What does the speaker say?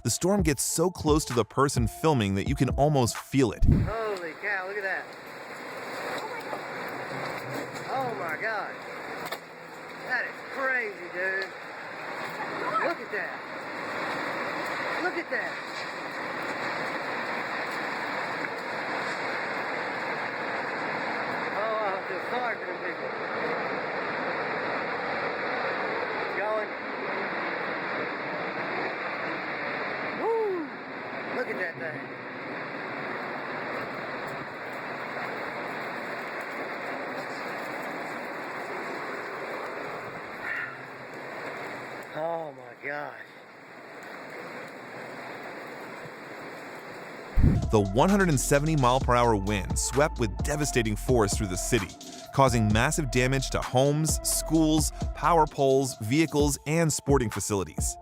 The storm gets so close to the person filming that you can almost feel it. Holy cow, look at that. Oh my God. That is crazy, dude. Look at that. Look at that. Oh, I feel sorry for them people. It's going. Woo! Look at that thing. Oh my gosh. The 170-mile-per-hour wind swept with devastating force through the city, causing massive damage to homes, schools, power poles, vehicles, and sporting facilities.